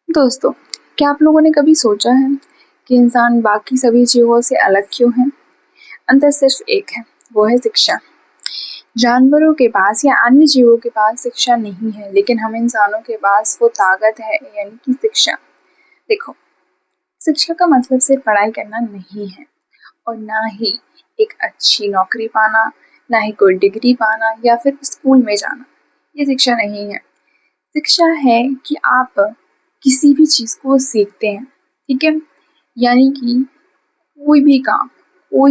दोस्तों, क्या आप लोगों ने कभी सोचा है कि इंसान बाकी सभी जीवों से अलग क्यों है? अंतर सिर्फ एक है, वो है शिक्षा। जानवरों के पास या अन्य जीवों के पास शिक्षा नहीं है, लेकिन हम इंसानों के पास वो ताकत है, यानी कि शिक्षा। देखो, शिक्षा का मतलब सिर्फ पढ़ाई करना नहीं है और ना ही एक अच्छी नौकरी पाना, ना ही कोई डिग्री पाना या फिर स्कूल में जाना। ये शिक्षा नहीं है। शिक्षा है कि आप किसी भी चीज़ को सीखते हैं, ठीक है? यानी कि कोई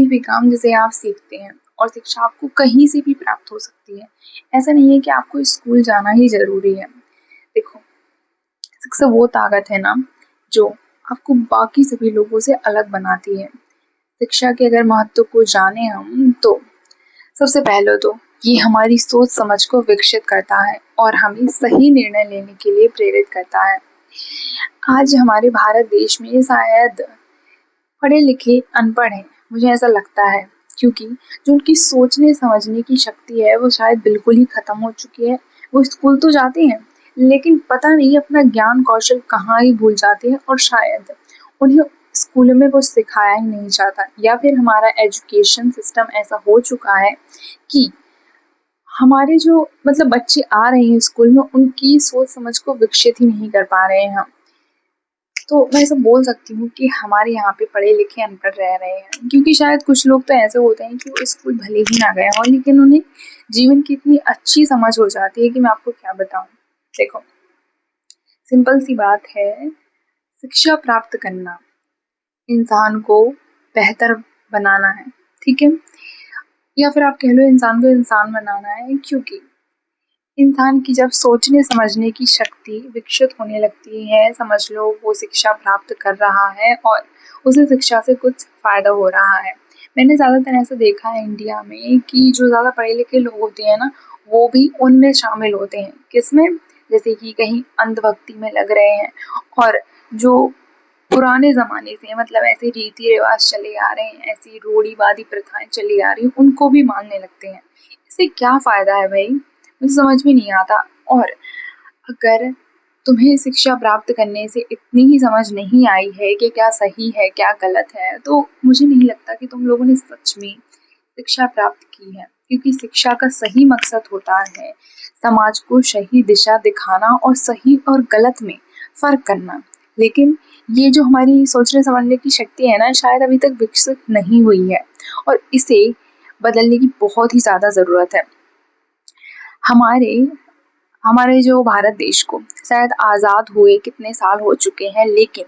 भी काम जैसे आप सीखते हैं और शिक्षा आपको कहीं से भी प्राप्त हो सकती है। ऐसा नहीं है कि आपको स्कूल जाना ही ज़रूरी है। देखो, शिक्षा वो ताकत है ना, जो आपको बाकी सभी लोगों से अलग बनाती है। शिक्षा के अगर महत्व को जाने हम तो सबसे पहले तो ये हमारी सोच समझ को विकसित करता है और हमें सही निर्णय लेने के लिए प्रेरित करता है। आज हमारे भारत देश में शायद पढ़े-लिखे अनपढ़ हैं, मुझे ऐसा लगता है, क्योंकि जो उनकी सोचने समझने की शक्ति है वो शायद बिल्कुल ही खत्म हो चुकी है। वो स्कूल तो जाते हैं, लेकिन पता नहीं अपना ज्ञान कौशल कहाँ ही भूल जाते हैं और शायद उन्हें स्कूल में वो सिखाया ही नहीं जाता, या फिर हमारा एजुकेशन सिस्टम ऐसा हो चुका है कि हमारे जो बच्चे आ रहे हैं स्कूल में, उनकी सोच समझ को विकसित ही नहीं कर पा रहे हैं हम। तो मैं ऐसा बोल सकती हूँ कि हमारे यहाँ पे पढ़े-लिखे अनपढ़ रह रहे हैं, क्योंकि शायद कुछ लोग तो ऐसे होते हैं कि वो स्कूल भले ही ना गए हों, लेकिन उन्हें जीवन की इतनी अच्छी समझ हो जाती है कि मैं आपको क्या बताऊँ। देखो, सिंपल सी बात है, शिक्षा प्राप्त करना इंसान को बेहतर बनाना है, ठीक है? या फिर आप कह लो इंसान को इंसान बनाना है, क्योंकि इंसान की जब सोचने समझने की शक्ति विकसित होने लगती है, समझ लो वो शिक्षा प्राप्त कर रहा है और उसे शिक्षा से कुछ फ़ायदा हो रहा है। मैंने ज़्यादातर ऐसा देखा है इंडिया में कि जो ज़्यादा पढ़े-लिखे लोग होते हैं ना, वो भी उनमें शामिल होते हैं। किसमें? जैसे कि कहीं अंधभक्ति में लग रहे हैं और जो पुराने ज़माने से ऐसे रीति-रिवाज़ चले आ रहे हैं, ऐसी रूढ़िवादी प्रथाएँ चली आ रही हैं, उनको भी मानने लगते हैं। इससे क्या फ़ायदा है भई? मुझे समझ में नहीं आता। और अगर तुम्हें शिक्षा प्राप्त करने से इतनी ही समझ नहीं आई है कि क्या सही है, क्या गलत है, तो मुझे नहीं लगता कि तुम लोगों ने सच में शिक्षा प्राप्त की है। क्योंकि शिक्षा का सही मकसद होता है समाज को सही दिशा दिखाना और सही और गलत में फ़र्क करना। लेकिन ये जो हमारी सोचने समझने की शक्ति है ना, शायद अभी तक विकसित नहीं हुई है और इसे बदलने की बहुत ही ज़्यादा ज़रूरत है। हमारे हमारे जो भारत देश को शायद आज़ाद हुए कितने साल हो चुके हैं, लेकिन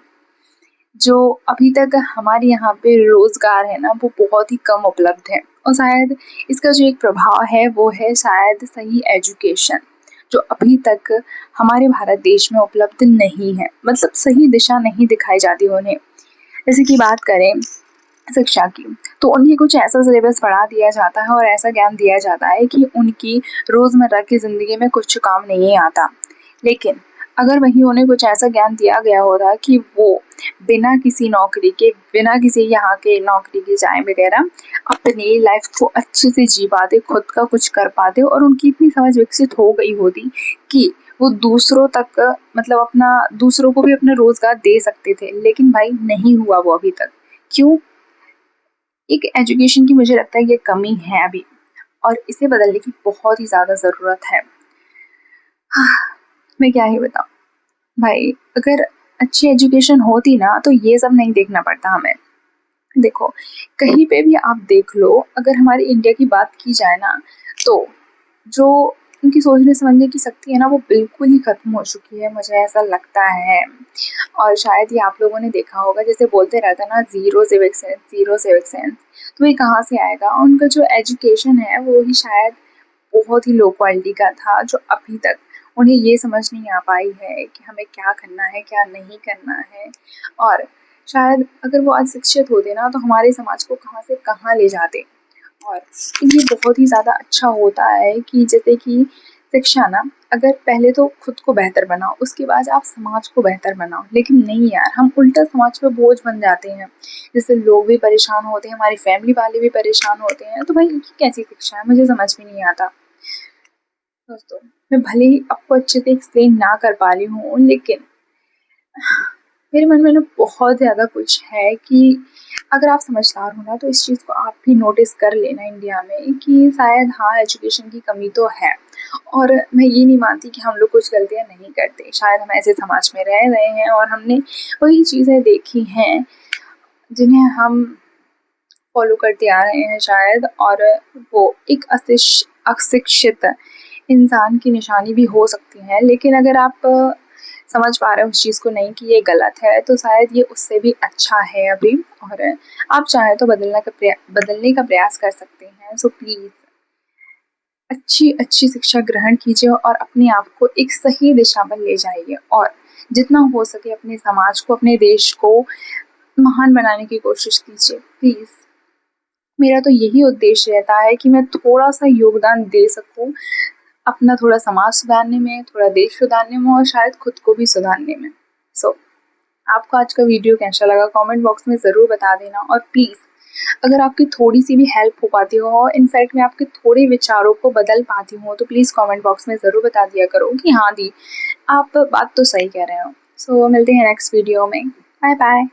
जो अभी तक हमारे यहाँ पे रोज़गार है ना, वो बहुत ही कम उपलब्ध है और शायद इसका जो एक प्रभाव है वो है शायद सही एजुकेशन, जो अभी तक हमारे भारत देश में उपलब्ध नहीं है। सही दिशा नहीं दिखाई जाती उन्हें। जैसे कि बात करें शिक्षा की, तो उन्हें कुछ ऐसा सिलेबस पढ़ा दिया जाता है और ऐसा ज्ञान दिया जाता है कि उनकी रोज़मर्रा की ज़िंदगी में कुछ काम नहीं आता। लेकिन अगर वहीं उन्हें कुछ ऐसा ज्ञान दिया गया होता कि वो बिना किसी नौकरी के, बिना किसी यहाँ के नौकरी के जाए वगैरह अपनी लाइफ को अच्छे से जी पाते, खुद का कुछ कर पाते और उनकी इतनी समझ विकसित हो गई होती कि वो दूसरों तक अपना दूसरों को भी अपना रोज़गार दे सकते थे। लेकिन भाई नहीं हुआ वो अभी तक। क्यों? एक एजुकेशन की मुझे लगता है ये कमी है अभी और इसे बदलने की बहुत ही ज़्यादा ज़रूरत है। मैं क्या ही बताऊँ? भाई, अगर अच्छी एजुकेशन होती ना तो ये सब नहीं देखना पड़ता हमें। देखो, कहीं पे भी आप देख लो, अगर हमारे इंडिया की बात की जाए ना, तो जो उनकी सोचने समझने की शक्ति है ना, वो बिल्कुल ही खत्म हो चुकी है, मुझे ऐसा लगता है। और शायद ये आप लोगों ने देखा होगा, जैसे बोलते रहते हैं ना, zero civic sense, zero civic sense, तो ये कहाँ से आएगा? उनका जो एजुकेशन है वो ही शायद बहुत ही लो क्वालिटी का था, जो अभी तक उन्हें ये समझ नहीं आ पाई है कि हमें क्या करना है, क्या नहीं करना है। और शायद अगर वो आज शिक्षित होते ना, तो हमारे समाज को कहाँ से कहाँ ले जाते। और ये बहुत ही ज़्यादा अच्छा होता है कि जैसे कि शिक्षा ना, अगर पहले तो खुद को बेहतर बनाओ, उसके बाद आप समाज को बेहतर बनाओ। लेकिन नहीं यार, हम उल्टा समाज पे बोझ बन जाते हैं। जिससे लोग भी परेशान होते हैं, हमारी फैमिली वाले भी परेशान होते हैं। तो भाई, ये कैसी शिक्षा है? मुझे समझ में नहीं आता। दोस्तों, मैं भले ही आपको अच्छे से एक्सप्लेन ना कर पा रही हूँ, लेकिन मेरे मन में ना बहुत ज़्यादा कुछ है कि अगर आप समझदार हो ना तो इस चीज़ को आप भी नोटिस कर लेना इंडिया में कि शायद हाँ, एजुकेशन की कमी तो है। और मैं ये नहीं मानती कि हम लोग कुछ गलतियाँ नहीं करते। शायद हम ऐसे समाज में रह रहे हैं और हमने वही चीज़ें देखी हैं जिन्हें हम फ़ॉलो करते आ रहे हैं शायद, और वो एक अशिक्षित इंसान की निशानी भी हो सकती हैं। लेकिन अगर आप समझ पा रहे हो उस चीज़ को नहीं कि ये गलत है, तो शायद ये उससे भी अच्छा है अभी। और आप चाहें तो बदलने का प्रयास कर सकते हैं। सो प्लीज़ अच्छी शिक्षा ग्रहण कीजिए और अपने आप को एक सही दिशा पर ले जाइए, और जितना हो सके अपने समाज को, अपने देश को महान बनाने की कोशिश कीजिए प्लीज़। मेरा तो यही उद्देश्य रहता है कि मैं थोड़ा-सा योगदान दे सकूँ, अपना थोड़ा समाज सुधारने में, थोड़ा देश सुधारने में और शायद खुद को भी सुधारने में। सो आपको आज का वीडियो कैसा लगा कमेंट बॉक्स में ज़रूर बता देना, और प्लीज़ अगर आपकी थोड़ी-सी भी हेल्प हो पाती हो, इनफैक्ट मैं आपके थोड़े विचारों को बदल पाती हूँ, तो प्लीज़ कमेंट बॉक्स में ज़रूर बता दिया करो कि हाँ दी, आप बात तो सही कह रहे हो। सो मिलते हैं नेक्स्ट वीडियो में। Bye bye.